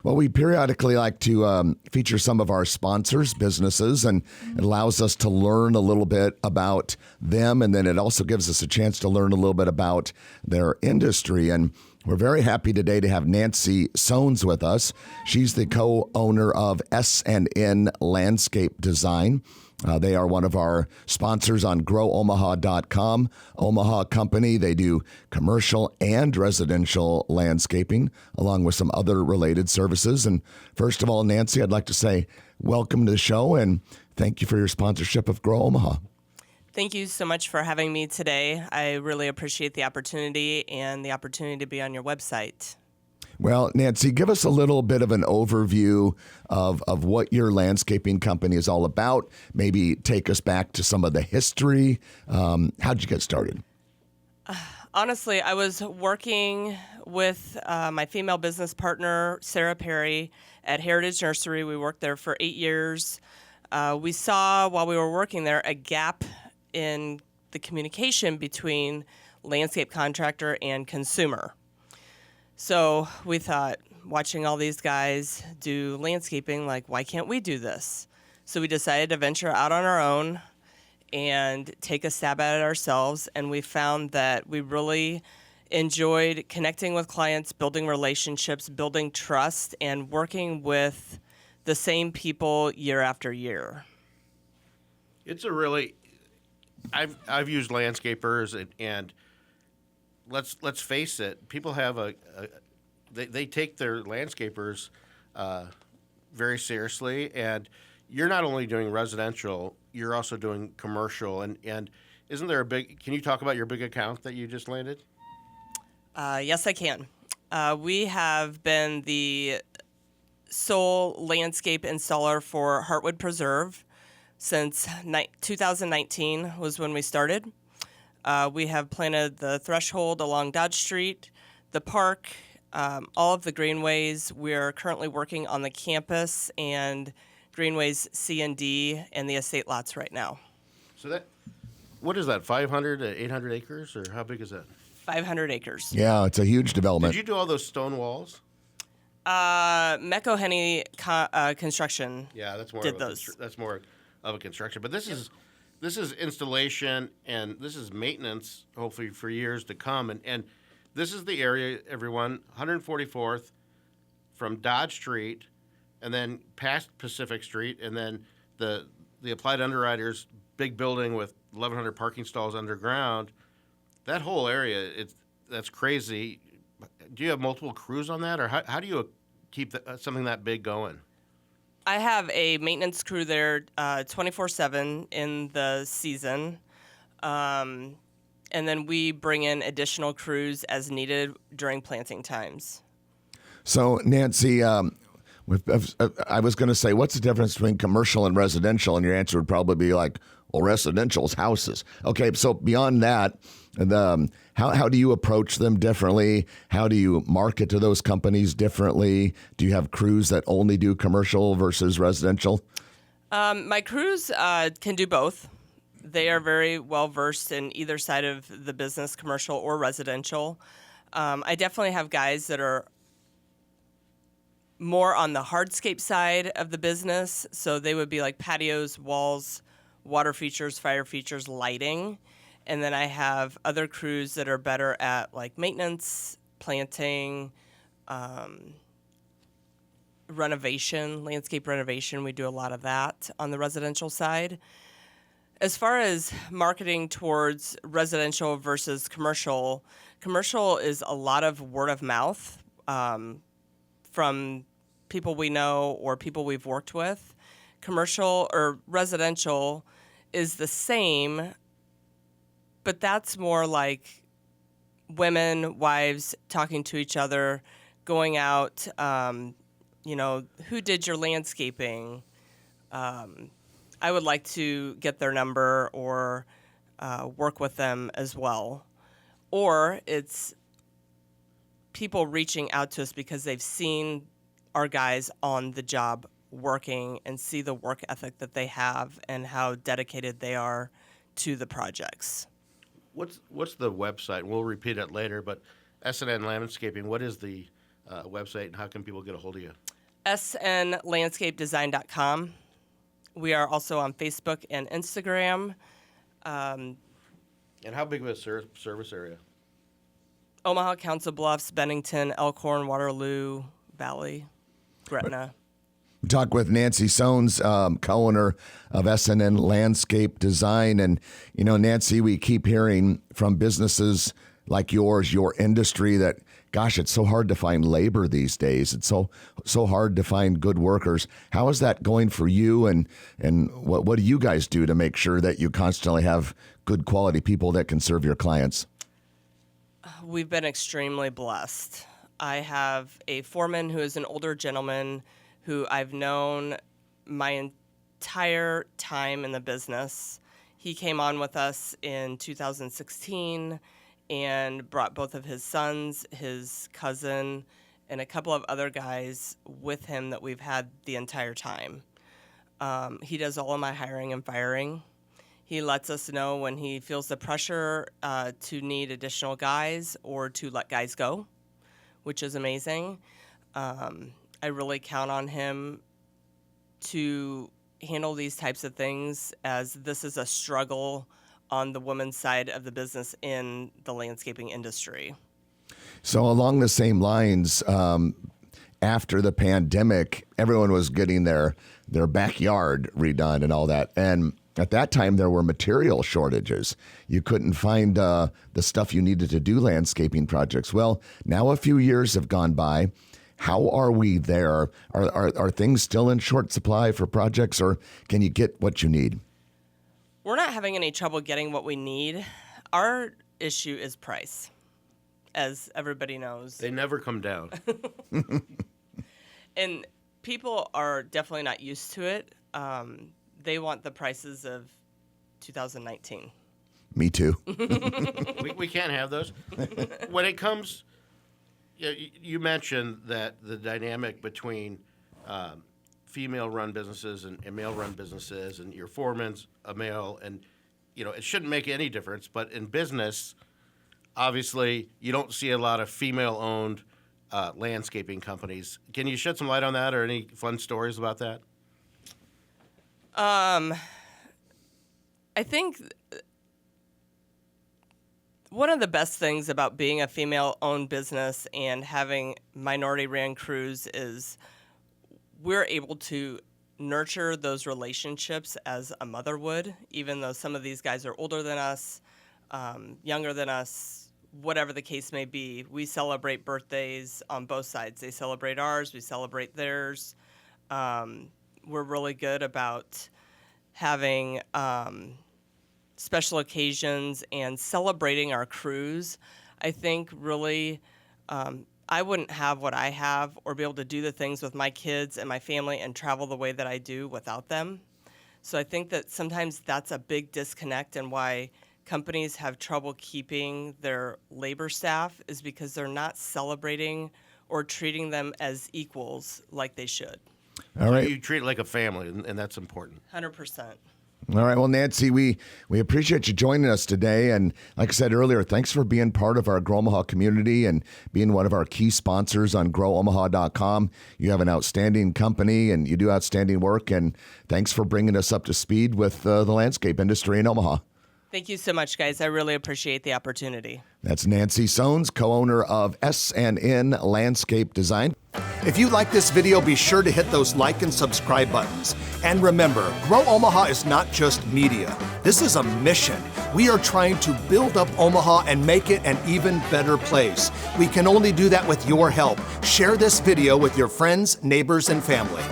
Well, we periodically like to feature some of our sponsors, businesses, and it allows us to learn a little bit about them. And then it also gives us a chance to learn a little bit about their industry. And we're very happy today to have Nancy Sohns with us. She's the co-owner of S&N Landscape Design. They are one of our sponsors on growomaha.com. Omaha company. They do commercial and residential landscaping, along with some other related services. And first of all, Nancy, I'd like to say welcome to the show and thank you for your sponsorship of Grow Omaha. Thank you so much for having me today. I really appreciate the opportunity and the opportunity to be on your website. Well, Nancy, give us a little bit of an overview of what your landscaping company is all about. Maybe take us back to some of the history. How'd you get started? Honestly, I was working with my female business partner, Sarah Perry, at Heritage Nursery. We worked there for 8 years. We saw, while we were working there, a gap in the communication between landscape contractor and consumer. So we thought, watching all these guys do landscaping, like, why can't we do this? So we decided to venture out on our own and take a stab at it ourselves. And we found that we really enjoyed connecting with clients, building relationships, building trust, and working with the same people year after year. It's a really, I've used landscapers and let's face it, people have they take their landscapers very seriously, and you're not only doing residential, you're also doing commercial, and isn't there can you talk about your big account that you just landed? Yes, I can. We have been the sole landscape installer for Heartwood Preserve since 2019 was when we started. We have planted the threshold along Dodge Street, the park, all of the greenways. We're currently working on the campus and greenways C and D and the estate lots right now. So what is that, 500 to 800 acres, or how big is that? 500 acres. Yeah, it's a huge development. Did you do all those stone walls? Mecco Henny Construction. Yeah, that's more did those. That's more of a construction. But this is installation and this is maintenance, hopefully for years to come. And this is the area, everyone, 144th from Dodge Street, and then past Pacific Street, and then the Applied Underwriters big building with 1,100 parking stalls underground. That whole area, that's crazy. Do you have multiple crews on that, or how do you keep something that big going? I have a maintenance crew there 24/7 in the season, and then we bring in additional crews as needed during planting times. So, Nancy, I was going to say, what's the difference between commercial and residential? And your answer would probably be like, well, residential is houses. Okay, so beyond that, how do you approach them differently? How do you market to those companies differently? Do you have crews that only do commercial versus residential? My crews can do both. They are very well versed in either side of the business, commercial or residential. I definitely have guys that are more on the hardscape side of the business. So they would be like patios, walls, water features, fire features, lighting. And then I have other crews that are better at like maintenance, planting, renovation, landscape renovation. We do a lot of that on the residential side. As far as marketing towards residential versus commercial is a lot of word of mouth from people we know or people we've worked with. Commercial or residential is the same, but that's more like women, wives talking to each other, going out, who did your landscaping? I would like to get their number or work with them as well. Or it's people reaching out to us because they've seen our guys on the job working and see the work ethic that they have and how dedicated they are to the projects. What's the website? We'll repeat it later, but S&N Landscaping, what is the website and how can people get a hold of you? snlandscapedesign.com. We are also on Facebook and Instagram. And how big of a service area? Omaha, Council Bluffs, Bennington, Elkhorn, Waterloo, Valley, Gretna. Talk with Nancy Sohns, co-owner of SNN Landscape Design. And, you know, Nancy, we keep hearing from businesses like yours, your industry, that, gosh, it's so hard to find labor these days. It's so hard to find good workers. How is that going for you? And what do you guys do to make sure that you constantly have good quality people that can serve your clients? We've been extremely blessed. I have a foreman who is an older gentleman who I've known my entire time in the business. He came on with us in 2016 and brought both of his sons, his cousin, and a couple of other guys with him that we've had the entire time. He does all of my hiring and firing. He lets us know when he feels the pressure to need additional guys or to let guys go, which is amazing. I really count on him to handle these types of things, as this is a struggle on the women's side of the business in the landscaping industry. So along the same lines, after the pandemic, everyone was getting their backyard redone and all that. And at that time, there were material shortages. You couldn't find the stuff you needed to do landscaping projects. Well, now a few years have gone by. How are we there? Are things still in short supply for projects, or can you get what you need? We're not having any trouble getting what we need. Our issue is price, as everybody knows. They never come down. And people are definitely not used to it. They want the prices of 2019. Me too. we can't have those. When it comes, you mentioned that the dynamic between female-run businesses and male-run businesses, and your foreman's a male, and it shouldn't make any difference. But in business, obviously, you don't see a lot of female-owned landscaping companies. Can you shed some light on that, or any fun stories about that? I think one of the best things about being a female-owned business and having minority-ran crews is we're able to nurture those relationships as a mother would, even though some of these guys are older than us, younger than us, whatever the case may be. We celebrate birthdays on both sides. They celebrate ours, we celebrate theirs. We're really good about having special occasions and celebrating our crews. I think really I wouldn't have what I have or be able to do the things with my kids and my family and travel the way that I do without them. So I think that sometimes that's a big disconnect, and why companies have trouble keeping their labor staff is because they're not celebrating or treating them as equals like they should. All right. You treat it like a family, and that's important. 100%. All right. Well, Nancy, we appreciate you joining us today. And like I said earlier, thanks for being part of our Grow Omaha community and being one of our key sponsors on growomaha.com. You have an outstanding company and you do outstanding work. And thanks for bringing us up to speed with the landscape industry in Omaha. Thank you so much, guys. I really appreciate the opportunity. That's Nancy Sohns, co-owner of SNN Landscape Design. If you like this video, be sure to hit those like and subscribe buttons. And remember, Grow Omaha is not just media. This is a mission. We are trying to build up Omaha and make it an even better place. We can only do that with your help. Share this video with your friends, neighbors, and family.